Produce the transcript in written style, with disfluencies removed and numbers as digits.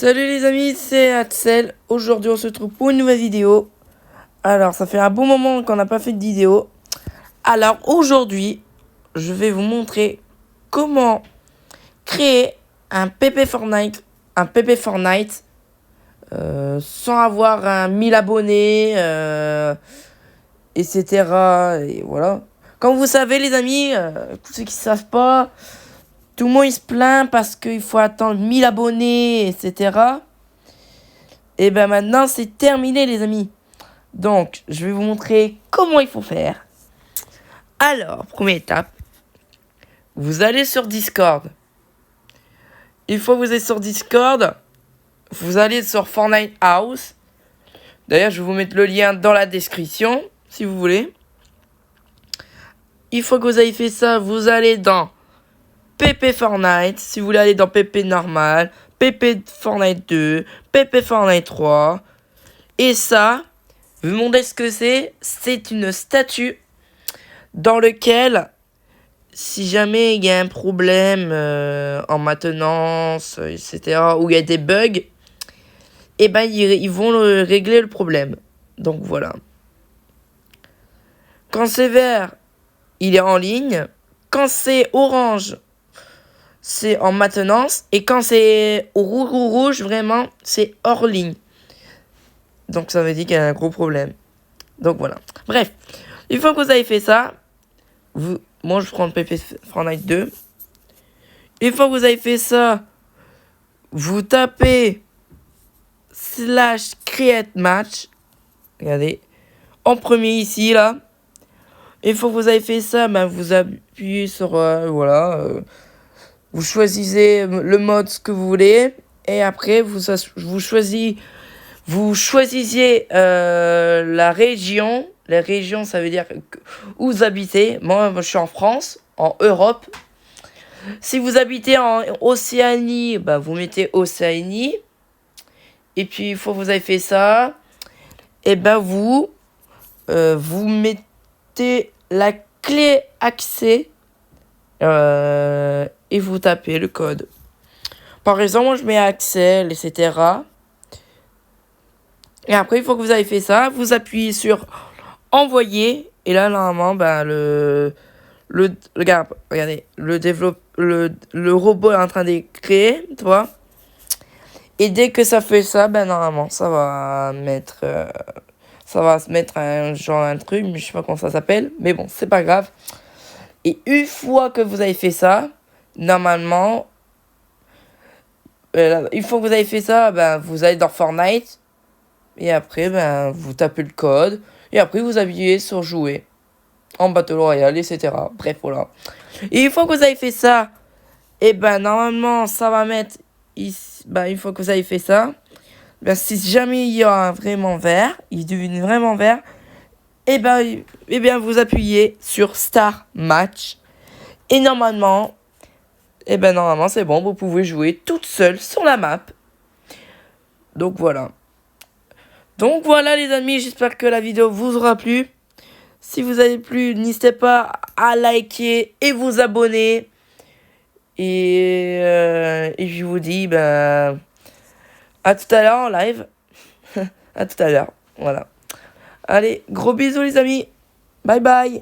Salut les amis, c'est Axel. Aujourd'hui on se retrouve pour une nouvelle vidéo. Alors ça fait un bon moment qu'on n'a pas fait de vidéo. Alors aujourd'hui, je vais vous montrer comment créer un PP Fortnite. Sans avoir un 1000 abonnés, etc. Et voilà. Comme vous savez les amis, tous ceux qui ne savent pas, tout le monde il se plaint parce qu'il faut attendre 1000 abonnés, etc. Et ben maintenant c'est terminé les amis. Donc je vais vous montrer comment il faut faire. Alors, première étape, vous allez sur Discord. Une fois que vous êtes sur Discord, vous allez sur Fortnite House. D'ailleurs, je vais vous mettre le lien dans la description, si vous voulez. Une fois que vous avez fait ça, vous allez dans PP Fortnite. Si vous voulez aller dans PP normal, PP Fortnite 2, PP Fortnite 3. Et ça, vous me demandez ce que c'est. C'est une statue dans laquelle, si jamais il y a un problème en maintenance, etc., ou il y a des bugs, et ben ils vont régler le problème. Donc voilà. Quand c'est vert, il est en ligne. Quand c'est orange, c'est en maintenance. Et quand c'est rouge, vraiment, c'est hors ligne. Donc ça veut dire qu'il y a un gros problème. Donc voilà. Bref, une fois que vous avez fait ça, moi je prends le PP Fortnite 2. Une fois que vous avez fait ça, vous tapez /create match. Regardez. En premier ici, là. Une fois que vous avez fait ça, ben, vous appuyez sur... voilà. Vous choisissez le mode que vous voulez. Et après, vous choisissez la région. La région, ça veut dire où vous habitez. Moi, je suis en France, en Europe. Si vous habitez en Océanie, bah, vous mettez Océanie. Et puis, une fois que vous avez fait ça, et ben vous mettez la clé accès et vous tapez le code. Par exemple, moi, je mets Axel, etc. Et après, une fois que vous avez fait ça, vous appuyez sur envoyer. Et là, normalement, bah, regardez, le robot est en train de créer, tu vois. Et dès que ça fait ça, ben normalement, ça va se mettre un truc, mais je sais pas comment ça s'appelle. Mais bon, c'est pas grave. Et une fois que vous avez fait ça, normalement, une fois que vous avez fait ça, ben vous allez dans Fortnite. Et après, ben vous tapez le code. Et après, vous appuyez sur jouer. En Battle Royale, etc. Bref, voilà. Et une fois que vous avez fait ça, et ben normalement, ça va mettre ici. Ben, une fois que vous avez fait ça, ben, si jamais il y a un vraiment vert, il devient vraiment vert, et bien vous appuyez sur Start Match. Et normalement, c'est bon, vous pouvez jouer toute seule sur la map. Donc voilà. Les amis, j'espère que la vidéo vous aura plu. Si vous avez plu, n'hésitez pas à liker et vous abonner. Et je vous dis, à tout à l'heure en live. À tout à l'heure. Voilà. Allez, gros bisous les amis. Bye bye.